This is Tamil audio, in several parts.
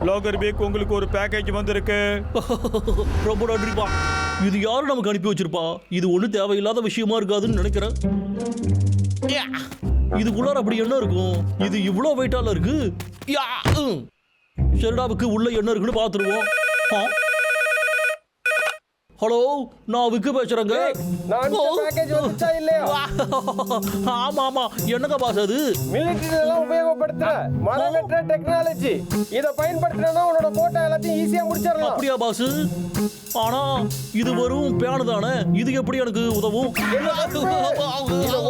லாகர் பேக் உங்களுக்கு ஒரு பேக்கேஜ் வந்திருக்கு. ரொம்ப நன்றிப்பா. இது யாரும் நமக்கு அனுப்பி வச்சிருப்பா? இது ஒன்றும் தேவையில்லாத விஷயமா இருக்காதுன்னு நினைக்கிறேன். இதுக்குள்ளார அப்படி என்ன இருக்கும்? இது இவ்வளோ வெயிட்டால இருக்கு. ஷெர்டாவுக்கு உள்ள என்ன இருக்குன்னு பார்த்துருவோம். ஹலோ, நான் விக்கு பேசுறேங்க. ஆமா ஆமா, என்னங்க பாஸ் அது? மிலிட்டரியில உபயோகப்படுத்துற மரங்கற்ற டெக்னாலஜி. இத பயன்படுத்தினா உன்னோட கோட்டை எல்லாத்தையும் ஈஸியா முடிச்சிடலாம். அப்படியா பாஸ்? ஆனா இது வெறும் பேனு தானே, இது எப்படி எனக்கு உதவும்?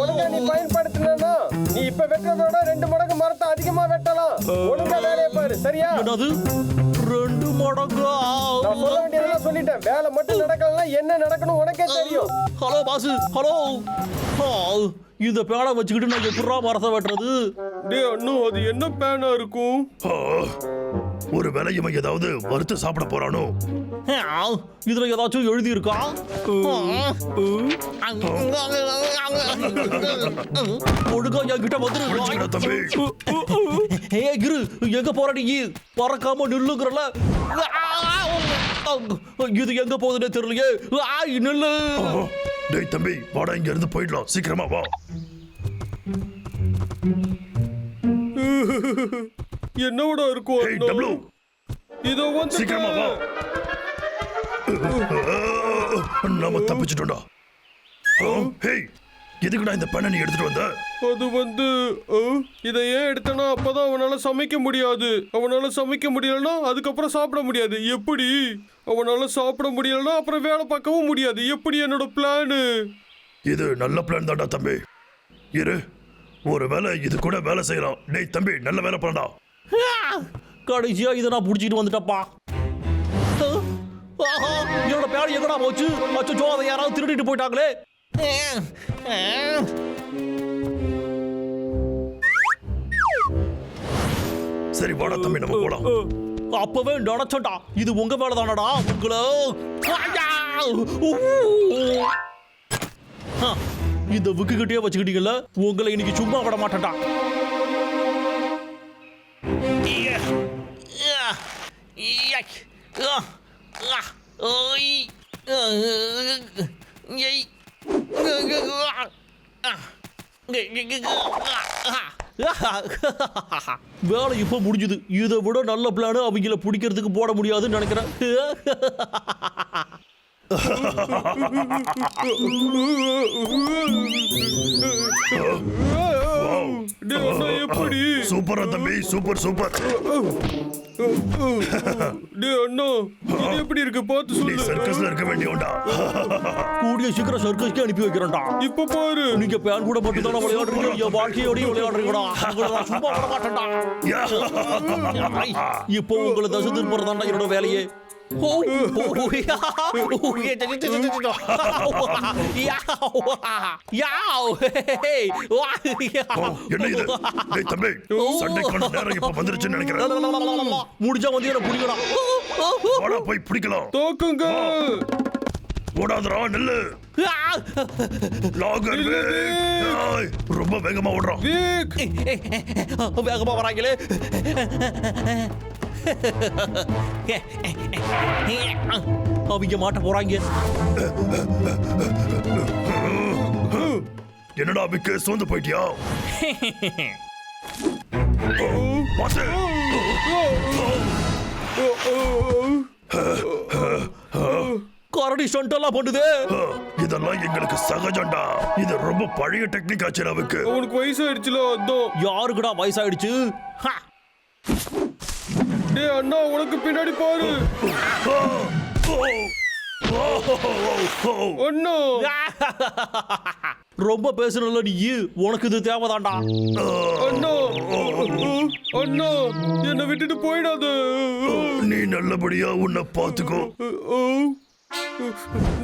ஒழுங்கா நீ பயன்படுத்தினா நீ இப்ப வெட்டுறதோட 2 மடங்கு மரத்தை அதிகமா வெட்டலாம். ஒழுங்கா வேலையை பாரு, சரியா? என்னது 2 மடங்கு? நான் சொல்ல வேண்டியதெல்லாம் சொல்லிட்டேன். வேலை மட்டும் நடக்கலன்னா என்ன நடக்கணும் உனக்கே தெரியும். Hello boss, hello. இந்த பேனை வச்சுக்கிட்டு நான் எப்படா மரத்தை வெட்டுறது? இன்னும் அது என்ன பேனா இருக்கும்? ஒரு வேலை இவன் ஏதாவது வறுத்து சாப்பிட போறானோ? இதுல ஏதாச்சும் எழுதி இருக்கா? ஒழுங்கா என்கிட்ட வந்துரு தம்பி. இரு, எங்க போற நீ? பறக்காம நில்லுங்கிறல. இது எங்க போகுதுன்னு தெரியலையே. நில்லு. டேய் தம்பி, வாடா, இங்க இருந்து போயிடலாம். சீக்கிரமா வா. என்னோட இருக்கும்? இதோ வந்து சீக்கிரமா வா. நாம தப்பிச்சிட்டோம்டா. ஹேய், எதுக்குடா இந்த பெண்ணை நீ எடுத்துட்டு வந்த? அது வந்து இதை ஏன் எடுத்தனா, அப்பதான் அவனால சமைக்க முடியாது. அவனால சமைக்க முடியலன்னா அதுக்கப்புறம் சாப்பிட முடியாது. எப்படி? அவனால சாப்பிட முடியலன்னா அப்புறம் வேலை பார்க்கவும் முடியாது. எப்படி என்னோட பிளானு? இது நல்ல பிளான் தான்டா தம்பி. இரு, ஒரு வேலை இது கூட வேலை செய்யலாம். டேய் தம்பி, நல்ல வேலை பண்ணடா. கடைசியா இதை நான் புடிச்சிட்டு வந்துட்டப்பா. என்னோட பேர் எங்கடா போச்சு? அச்சோ, அதை யாராவது திருடிட்டு போயிட்டாங்களே. சரி வாடா தம்பி, நம்ம போலாம். அப்பவே நினைச்சோண்டா, இது உங்க வேலை தானடா. உங்களை இந்த விக்குகிட்டே வச்சுக்கிட்டீங்கல்ல, உங்களை இன்னைக்கு சும்மா விட மாட்டேன்டா. வேலை இப்ப முடிஞ்சது. இதை விட நல்ல பிளான் அவங்கள பிடிக்கிறதுக்கு போட முடியாதுன்னு நினைக்கிறேன். எப்படி? சூப்பரா தம்பி, சூப்பர் சூப்பர். அண்ணா, இது எப்படி இருக்கு பார்த்து சொல்லு. நீ சர்க்கஸ்ல இருக்க வேண்டியவன்டா. கூடிய சீக்கிரம் சர்க்கஸ்க்கு அனுப்பி வைக்கிறேன்டா. இப்ப பாரு, நீங்க பேன் கூட மட்டும் தானே விளையாடுறீங்க, என் வாழ்க்கையோடய விளையாடுறீங்கடா. சும்மா விட மாட்டேன்டா. இப்போ உங்களை தசை திரும்புறதாண்டா என்னோட வேலையே. என்ன இது? டேய் தம்பி, சண்டைக்கான நேரம் இப்ப வந்துருச்சுன்னு நினைக்கிறேன். முடிஞ்சா வந்து என்ன பிடிக்கலாம். வாடா போய் பிடிக்கலாம். தோக்குங்க. ஓடாதடா, நில்லு. லாகர் வேக். ரொம்ப வேகமா ஓடுறான். வேகமா வராங்களே. அவங்க மாட்ட போறாங்க. என்னடா விக்கு, சோர்ந்து போயிட்டியா? பாத்து. கரடி ஸ்டண்டெல்லாம் பண்ணுது. இதெல்லாம் எங்களுக்கு சகஜம்டா. இது ரொம்ப பழைய டெக்னிக் ஆச்சு. அவனுக்கு வயசாயிடுச்சுல, அதான். யாருக்குடா வயசாயிடுச்சு? டேய் அண்ணா, உனக்கு பின்னாடி பாரு. அண்ணா, ரொம்ப பேசுறல நீ. உனக்கு இது தேவைதான்டா. அண்ணா, அண்ணா, என்னை விட்டுட்டு போயிடாத. நீ நல்லபடியா உன்னை பாத்துக்கோ.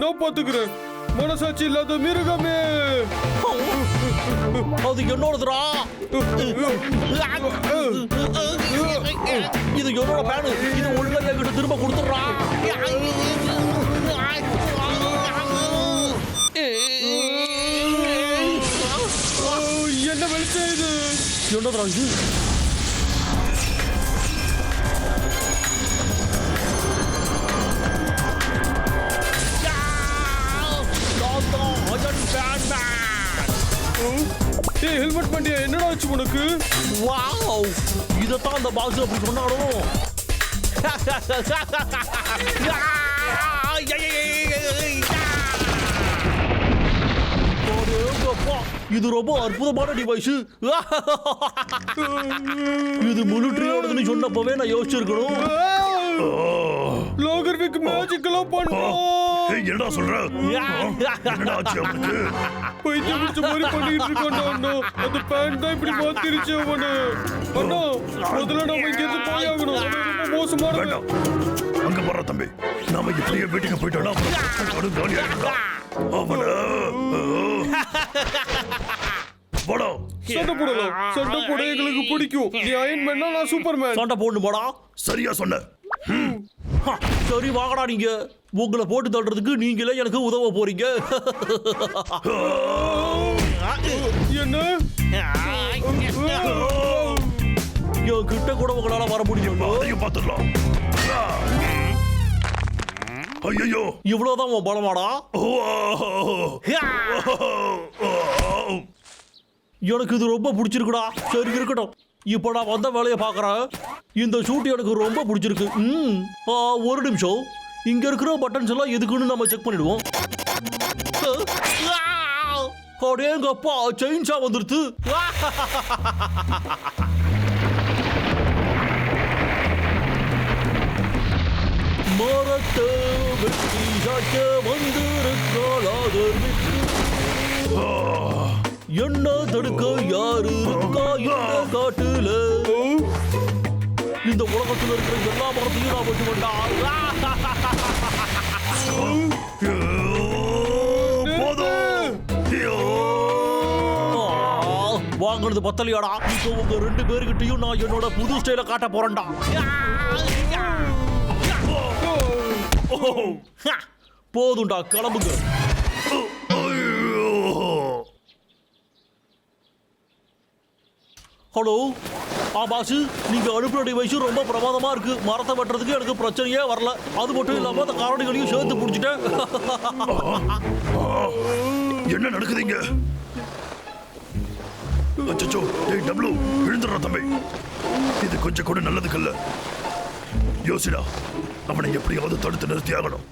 நான் பாத்துக்கிறேன். மனசாட்சி இல்லாத மிருகமே. அது என்னோடதுடா. இது என்னோட பேனு. இது ஒழுங்கா என்கிட்ட திரும்ப கொடுத்துடுறா. என்ன வெளிச்சம் இது? என்னதுடா இது? ஏய் ஹெல்மெட் பண்ணியா, என்னடா ஆச்சு உனக்கு? வாவ், இதத்தான் அந்த பாக்ஸ் அப்படி சொன்னானோ. இது ரொம்ப அற்புதமான டிவைஸ். இது மிலிட்டரியோடதுன்னு சொன்னப்பவே நான் யோசிச்சிருக்கணும். லாகர்விக் மேஜிக் எல்லாம் பண்ணுவான். ஏய், என்னடா சொல்ற? என்னடா ஆச்சு அவனுக்கு? பைத்தியம் பிடிச்ச மாதிரி பண்ணிட்டு இருக்கான்டா அண்ணா. அந்த பேண்ட் தான் இப்படி மாத்திருச்சு அவனை. அண்ணா முதல்ல நம்ம இங்க இருந்து போய் ஆகணும். அவன் ரொம்ப மோசமான. வேண்டாம், அங்க போற தம்பி. நாம இப்படியே வீட்டுக்கு போயிட்டோம்னா அப்புறம் காலி ஆயிடும்டா. அவன போடா. சண்டை போடலாம். சண்டை போட எங்களுக்கு பிடிக்கும். நீ அயன்மேன்னா நான் சூப்பர்மேன். சண்டை போட்டு போடா. சரியா சொன்ன. சரி வாங்கடா, நீங்க உங்களை போட்டு தள்ளுறதுக்கு நீங்களே எனக்கு உதவ போறீங்க. என்ன என் கிட்ட கூட உங்களால வர முடியும். அதையும் பார்த்துடலாம். ஐயோ, இவ்வளவுதான் உன் பலமாடா. எனக்கு இது ரொம்ப பிடிச்சிருக்குடா. சரி இருக்கட்டும், இப்போ நான் வந்த வேலையை பார்க்குறேன். இந்த ஷூட் எனக்கு ரொம்ப பிடிச்சிருக்கு. ஒரு நிமிஷம், இங்க இருக்கிற பட்டன்ஸ் எல்லாம் எதுக்குன்னு நம்ம செக் பண்ணிடுவோம். அடேங்கப்பா, செயின்ஸா வந்துருச்சு. மரத்தை வெட்டி சாட்ட வந்திருக்காளாதர் விட்டு. என்ன தடுக்க யாரு இருக்கா இந்த காட்டுல? இந்த உலகத்துல இருக்கிற எல்லா மரத்தையும் நான் வெட்டி வாங்கினது பத்தலையாடா. இப்போ உங்க 2 பேருக்கிட்டையும் நான் என்னோட புது ஸ்டைல காட்ட போறேன்டா. போதும்டா, கிளம்புங்க. ஹலோ, பாசு, நீங்க அனுப்புற டிவைஸ் ரொம்ப பிரமாதமா இருக்கு. மரத்தை வெட்டுறதுக்கு எனக்கு பிரச்சனையே வரல. அது மட்டும் இல்லாம அந்த காரணிகளையும் சேர்த்து பிடிச்சிட்டேன். என்ன நடக்குதுங்க? அச்சோ, டேய் டப்ளு, விழுந்துடுறா தம்பி. இது கொஞ்சம் கூட நல்லதுக்கு இல்ல. யோசிடா, அவனை எப்படியாவது தடுத்து நிறுத்தி ஆகணும்.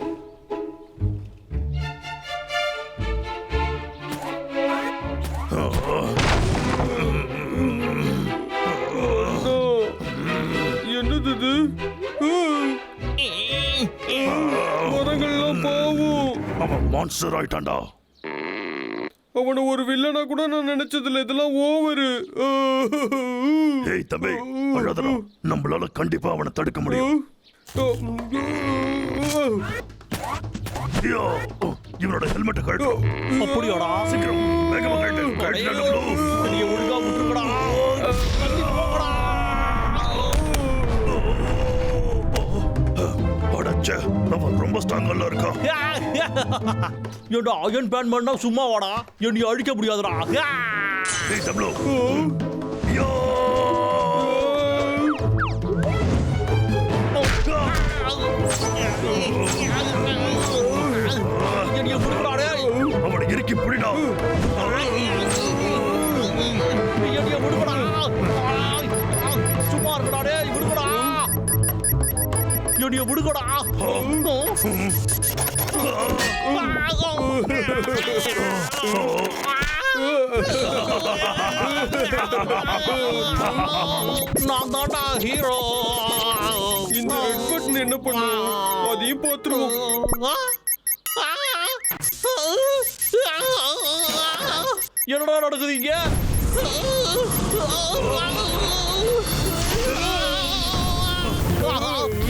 என்னது இது? மரங்கள்லாம் பாவும். அவன் மான்ஸ்டர் ஆயிட்டான்டா. அவனை ஒரு வில்லனா கூட நான் நினைச்சதில்ல. இதெல்லாம் ஓவரு. ஏய் தம்பி, அழாதடா. நம்மளால கண்டிப்பா அவனை தடுக்க முடியும். ஐயோ, இவனோட ஹெல்மெட்டை கழட்டு. அப்படியாடா? சீக்கிரம் வேகமா கழட்டு. கழட்டுடா டப்ளு. நீ ஒழுங்கா விட்டுருக்கடா. அடச்சே, அவன் ரொம்ப ஸ்ட்ராங்கா இருக்கான். ஏண்டா அயன் பேன் பண்ணா சும்மா வாடா. என்னை அழிக்க முடியாதுடா. ஏய் டப்ளு. யோ! என்னைய விடுறாடே. அவனை இறுக்கி புடிடா. என்னைய விடுறா. சும்மா இருக்கடா. விடுறா. என்னைய விடுங்கடா. நான் தான்டா ஹீரோ. இந்த ரெட் பட்டன் என்ன பண்ணும்? அதையும் பார்த்துருவோம். என்னடா நடக்குதுங்க?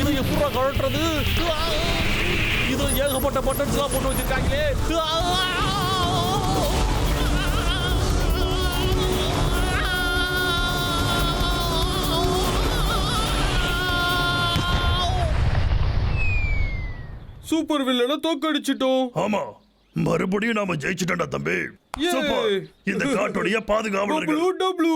இதை எப்படா கழட்டுறது? இதுல ஏகப்பட்ட பட்டன்ஸ் எல்லாம் போட்டு வச்சிருக்காங்களே. சூப்பர் வில்லனை தோக்கடிச்சிட்டோம். ஆமா, மறுபடியும் நாம ஜெயிச்சிட்டோம்டா தம்பி. Yay! சூப்பர். இந்த காட்டுடைய பாதுகாவலர்கள். டப்ளு.